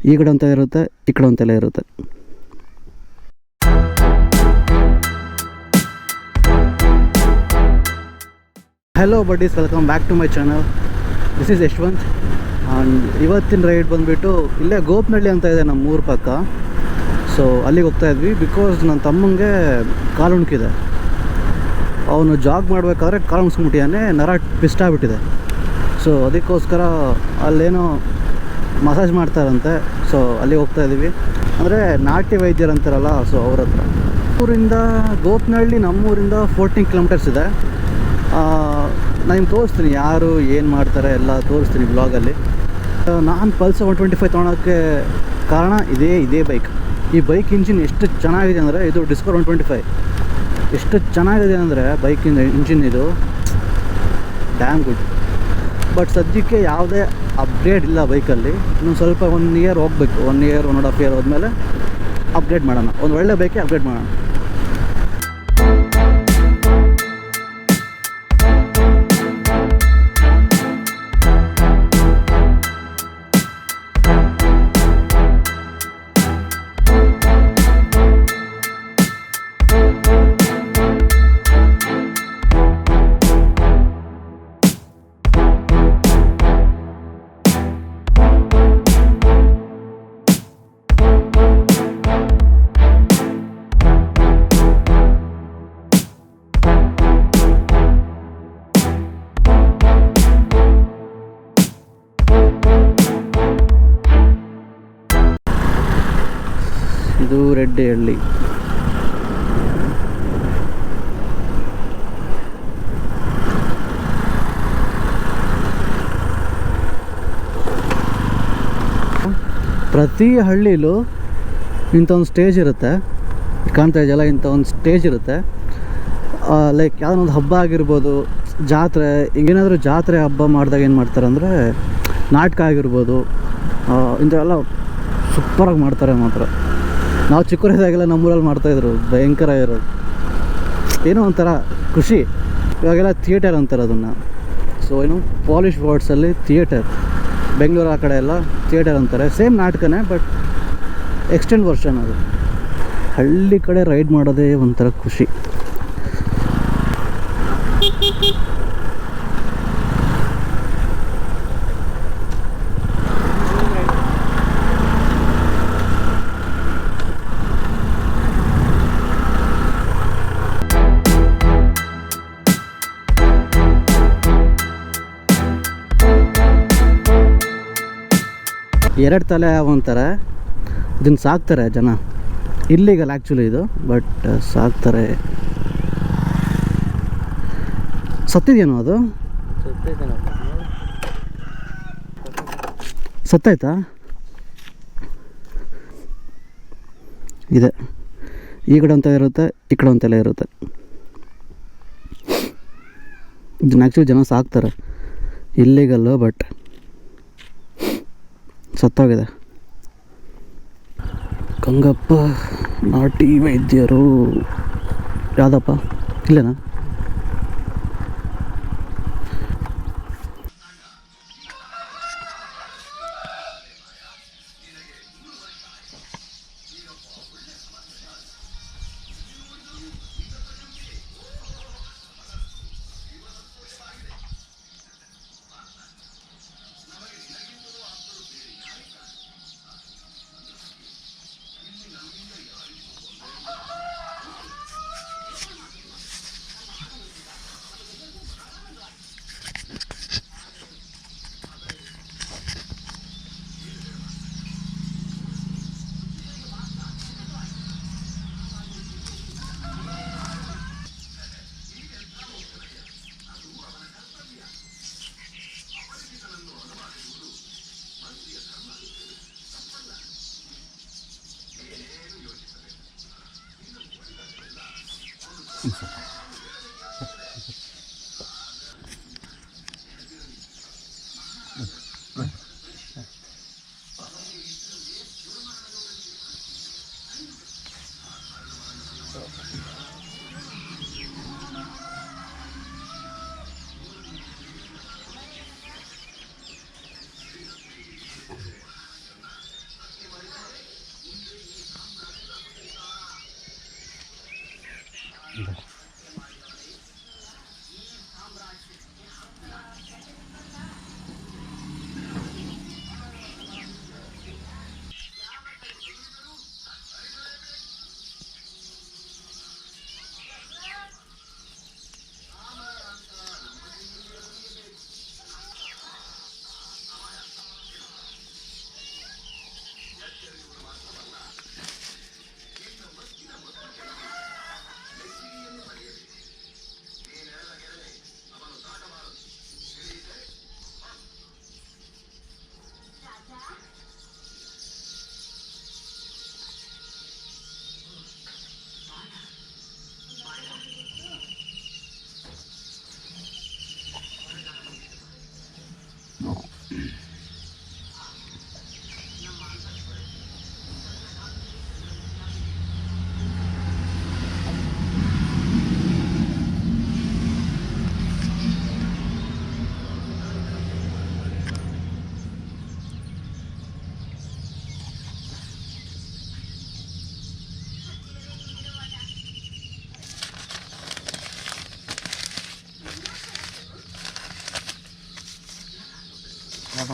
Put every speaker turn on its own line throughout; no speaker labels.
ಈ ಕಡೆ ಒಂಥರ ಇರುತ್ತೆ, ಈ ಕಡೆ ಒಂಥರ ಇರುತ್ತೆ. Hello buddies, welcome back to my channel. This is Yashwanth. And ಇವತ್ತಿನ ರೈಡ್ ಬಂದುಬಿಟ್ಟು ಇಲ್ಲೇ ಗೋಪನಹಳ್ಳಿ ಅಂತ ಇದೆ ನಮ್ಮ ಊರ ಪಕ್ಕ. ಸೊ ಅಲ್ಲಿಗೆ ಹೋಗ್ತಾಯಿದ್ವಿ ಬಿಕಾಸ್ ನನ್ನ ತಮ್ಮಂಗೆ ಕಾಲು ಉಣ್ಕಿದೆ. ಅವನು ಜಾಗ್ ಮಾಡಬೇಕಾದ್ರೆ ಕಾಲು ಉಣ್ಸ್ಕೊಂಬಿಟ್ಟಿದ್ದಾನೆ, ನರ ಟ್ವಿಸ್ಟ್ ಆಗಿಬಿಟ್ಟಿದೆ. ಸೊ ಅದಕ್ಕೋಸ್ಕರ ಅಲ್ಲೇನೋ ಮಸಾಜ್ ಮಾಡ್ತಾರಂತೆ. ಸೊ ಅಲ್ಲಿಗೆ ಹೋಗ್ತಾಯಿದ್ದೀವಿ. ಅಂದರೆ ನಾಟ್ಯ ವೈದ್ಯರು ಅಂತಾರಲ್ಲ, ಸೊ ಅವ್ರ ಹತ್ರ. ಊರಿಂದ ಗೋಪನಹಳ್ಳಿ ನಮ್ಮೂರಿಂದ 14 ಕಿಲೋಮೀಟರ್ಸ್ ಇದೆ. ನಾನು ನಿಮ್ಗೆ ತೋರಿಸ್ತೀನಿ ಯಾರು ಏನು ಮಾಡ್ತಾರೆ ಎಲ್ಲ ತೋರಿಸ್ತೀನಿ ಬ್ಲಾಗಲ್ಲಿ. ನಾನು ಪಲ್ಸರ್ 125 ತೊಗೊಳೋಕ್ಕೆ ಕಾರಣ ಇದೇ ಬೈಕ್. ಈ ಬೈಕ್ ಇಂಜಿನ್ ಎಷ್ಟು ಚೆನ್ನಾಗಿದೆ ಅಂದರೆ, ಇದು ಡಿಸ್ಕವರ್ 125 ಎಷ್ಟು ಚೆನ್ನಾಗಿದೆ ಅಂದರೆ ಬೈಕಿಂದ ಇಂಜಿನ್ ಇದು ಡ್ಯಾಮ್ ಗುಡ್. ಬಟ್ ಸದ್ಯಕ್ಕೆ ಯಾವುದೇ ಅಪ್ಗ್ರೇಡ್ ಇಲ್ಲ ಬೈಕಲ್ಲಿ. ಇನ್ನೊಂದು ಸ್ವಲ್ಪ 1 ಇಯರ್ ಹೋಗಬೇಕು, 1 ಇಯರ್ 1.5 ಇಯರ್ ಹೋದ್ಮೇಲೆ ಅಪ್ಗ್ರೇಡ್ ಮಾಡೋಣ. ಒಂದು ಒಳ್ಳೆ ಬೈಕೆ ಅಪ್ಗ್ರೇಡ್ ಮಾಡೋಣ. ಇದು ರೆಡ್ಡಿ ಹಳ್ಳಿ. ಪ್ರತಿ ಹಳ್ಳಿಲೂ ಇಂಥ ಒಂದು ಸ್ಟೇಜ್ ಇರುತ್ತೆ, ಕಾಣ್ತಾ ಇದೆಯಲ್ಲ, ಇಂಥ ಒಂದು ಸ್ಟೇಜ್ ಇರುತ್ತೆ. ಲೈಕ್ ಯಾವುದೋ ಒಂದು ಹಬ್ಬ ಆಗಿರ್ಬೋದು, ಜಾತ್ರೆ, ಹಿಂಗೇನಾದರೂ ಜಾತ್ರೆ ಹಬ್ಬ ಮಾಡಿದಾಗ ಏನು ಮಾಡ್ತಾರೆ ಅಂದರೆ ನಾಟಕ ಆಗಿರ್ಬೋದು, ಇಂಥವೆಲ್ಲ ಸೂಪರಾಗಿ ಮಾಡ್ತಾರೆ ಮಾತ್ರ. ನಾವು ಚಿಕ್ಕವರಿದ್ದಾಗೆಲ್ಲ ನಮ್ಮೂರಲ್ಲಿ ಮಾಡ್ತಾಯಿದ್ರು, ಭಯಂಕರ ಇರೋದು, ಏನೋ ಒಂಥರ ಖುಷಿ. ಇವಾಗೆಲ್ಲ ಥಿಯೇಟರ್ ಅಂತಾರೆ ಅದನ್ನು. ಸೊ ಏನು ಪಾಲಿಷ್ ವರ್ಡ್ಸಲ್ಲಿ ಥಿಯೇಟರ್, ಬೆಂಗಳೂರು ಆ ಕಡೆ ಎಲ್ಲ ಥಿಯೇಟರ್ ಅಂತಾರೆ. ಸೇಮ್ ನಾಟಕನೇ, ಬಟ್ ಎಕ್ಸ್ಟೆಂಡ್ ವರ್ಷನ್ ಅದು. ಹಳ್ಳಿ ಕಡೆ ರೈಡ್ ಮಾಡೋದೇ ಒಂಥರ ಖುಷಿ. ಎರಡು ತಲೆ ಅಂತಾರೆ, ಇದನ್ನು ಸಾಕ್ತಾರೆ ಜನ. ಇಲ್ಲಿಗಲ್ಲ ಆ್ಯಕ್ಚುಲಿ ಇದು, ಬಟ್ ಸಾಕ್ತಾರೆ. ಸತ್ತಿದೇನೋ ಅದು? ಸತ್ತಾಯ್ತಾ? ಇದೆ, ಈ ಕಡೆ ಒಂಥರ ಇರುತ್ತೆ, ಈ ಕಡೆ ಒಂಥರ ಇರುತ್ತೆ. ಇದನ್ನ ಆ್ಯಕ್ಚುಲಿ ಜನ ಸಾಕ್ತಾರೆ, ಇಲ್ಲಿಗಲ್ಲು, ಬಟ್ ಸತ್ತೋಗಿದೆ. ಗಂಗಪ್ಪ ನಾಟಿ ವೈದ್ಯರು ಯಾವುದಪ್ಪ ಇಲ್ಲೇನಾ?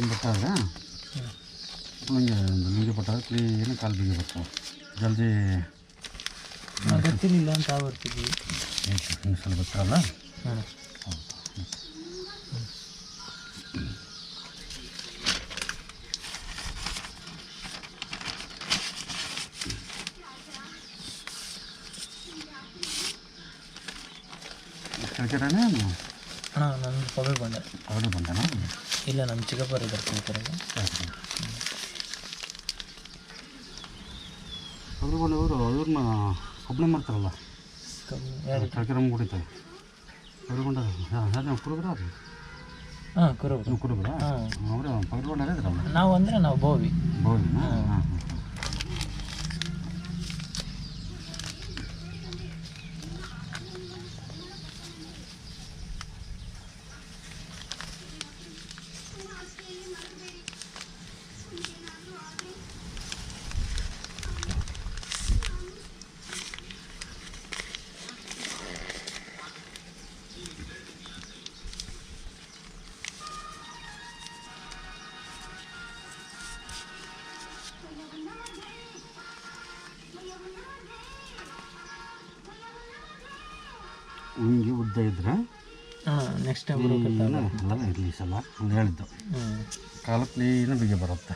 ಬರ್ತಾವೆ ಹಂಗೆ ನಿಮಗೆ ಬರ್ತಾವೆ ಕ್ಲೀನ್ ಕಾಲು ಬಿಗಿ ಬರ್ತಾವೆ ಜಲ್ದಿ
ಬರ್ತಿರ್ಲಿಲ್ಲ ಅಂತ ಬರ್ತಿದ್ವಿ
ಸಲ ಬರ್ತಾರಲ್ಲ
ಹಾಂ
ಕೇಳ್ತೀರಾನೆ
ಹಾಂ ನನ್ನ ಪಗಲ್ ಬಂದೆ
ಅವರು ಬಂದನಾ
ಇಲ್ಲ ನಮ್ಮ ಚಿಕ್ಕಪ್ಪರು ಬರ್ತೀನಿ
ಅವರು ಬಂದು ಇವ್ರನ್ನ ಒಬ್ಬನೇ ಮಾಡ್ತಾರಲ್ಲ
ಯಾರು
ಚಳಕೆರೆ ಕುಡಿತಾರೆ ಅವರು ಬಂದ ಯಾರು ಕುರುಬ್ರ ಅದು
ಹಾಂ ಕುರುಬ
ನೀವು ಕುರುಬ್ರ ಅವರು ಪಗಲ್ ಬಂಡಾರ ಇದ್ರಲ್ಲ
ನಾವು ಅಂದರೆ ನಾವು ಬೋವಿ
ಬೋವಿನಾ ಹಾಂ ಹಾಂ ಹಿಂಗೆ ಉದ್ದ ಇದ್ರೆ
ಹಾಂ ನೆಕ್ಸ್ಟ್ ಟೈಮ್
ಎಲ್ಲ ಇರಲಿ ಸಲ ಅಂತ ಹೇಳಿದ್ದು ಕಾಲ ಕ್ಲೀನ ಬಿಗಿ ಬರುತ್ತೆ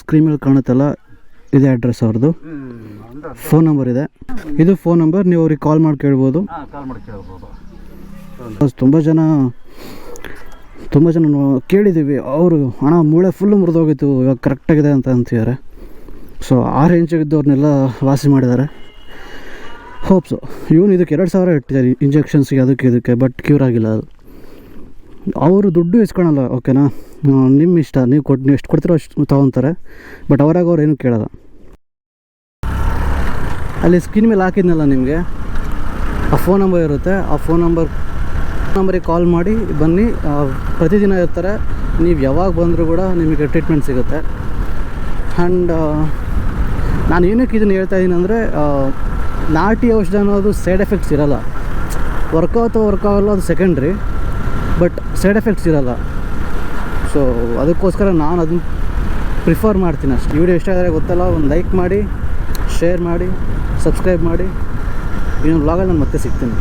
ಸ್ಕ್ರೀನ್ ಮೇಲೆ ಕಾಣುತ್ತಲ್ಲ ಇದೇ ಅಡ್ರೆಸ್ ಅವ್ರದ್ದು ಫೋನ್ ನಂಬರ್ ಇದೆ ಇದು ಫೋನ್ ನಂಬರ್ ನೀವು ಅವ್ರಿಗೆ ಕಾಲ್ ಮಾಡಿ ಕೇಳ್ಬೋದು ತುಂಬ ಜನ ಕೇಳಿದ್ದೀವಿ ಅವರು ಹಣ ಮೂಳೆ ಫುಲ್ಲು ಮುರಿದೋಗಿತ್ತು ಇವಾಗ ಕರೆಕ್ಟಾಗಿದೆ ಅಂತ ಅಂತಿದ್ದಾರೆ ಸೊ ಆ ರೇಂಜಿಗಿದ್ದವ್ರನ್ನೆಲ್ಲ ವಾಸಿ ಮಾಡಿದ್ದಾರೆ ಹೋಪ್ಸು ಇವನು ಇದಕ್ಕೆ 2,000 ಇಟ್ಟಿದ್ದಾರೆ ಇಂಜೆಕ್ಷನ್ಸ್ಗೆ ಇದಕ್ಕೆ ಬಟ್ ಕ್ಯೂರ್ ಆಗಿಲ್ಲ ಅದು ಅವರು ದುಡ್ಡು ಇಸ್ಕೊಳಲ್ಲ ಓಕೆನಾ ನಿಮ್ಮ ಇಷ್ಟ ನೀವು ಎಷ್ಟು ಕೊಡ್ತೀರೋ ಅಷ್ಟು ತೊಗೊತಾರೆ ಬಟ್ ಅವರಾಗ ಅವ್ರು ಏನೂ ಕೇಳಲ್ಲ ಅಲ್ಲಿ ಸ್ಕ್ರೀನ್ ಮೇಲೆ ಹಾಕಿದ್ನಲ್ಲ ನಿಮಗೆ ಆ ಫೋನ್ ನಂಬರ್ ಇರುತ್ತೆ ಆ ಫೋನ್ ನಂಬರಿಗೆ ಕಾಲ್ ಮಾಡಿ ಬನ್ನಿ ಪ್ರತಿದಿನ ಇರ್ತಾರೆ ನೀವು ಯಾವಾಗ ಬಂದರೂ ಕೂಡ ನಿಮಗೆ ಟ್ರೀಟ್ಮೆಂಟ್ ಸಿಗುತ್ತೆ ಆ್ಯಂಡ್ ನಾನು ಏನಕ್ಕೆ ಇದನ್ನು ಹೇಳ್ತಾ ಇದ್ದೀನಿ ಅಂದರೆ ನಾಟಿ ಔಷಧ ಅನ್ನೋದು ಸೈಡ್ ಎಫೆಕ್ಟ್ಸ್ ಇರೋಲ್ಲ ವರ್ಕ್ ಆಗಲ್ಲ ಅದು ಸೆಕೆಂಡ್ರಿ ಬಟ್ ಸೈಡ್ ಎಫೆಕ್ಟ್ಸ್ ಇರೋಲ್ಲ ಸೊ ಅದಕ್ಕೋಸ್ಕರ ನಾನು ಅದನ್ನು ಪ್ರಿಫರ್ ಮಾಡ್ತೀನಿ ಅಷ್ಟು ವಿಡಿಯೋ ಇಷ್ಟ ಆದರೆ ಗೊತ್ತಲ್ಲ ಒಂದು ಲೈಕ್ ಮಾಡಿ ಶೇರ್ ಮಾಡಿ ಸಬ್ಸ್ಕ್ರೈಬ್ ಮಾಡಿ ಇನ್ನೊಂದು ವ್ಲಾಗಲ್ಲಿ ನಾನು ಮತ್ತೆ ಸಿಗ್ತೀನಿ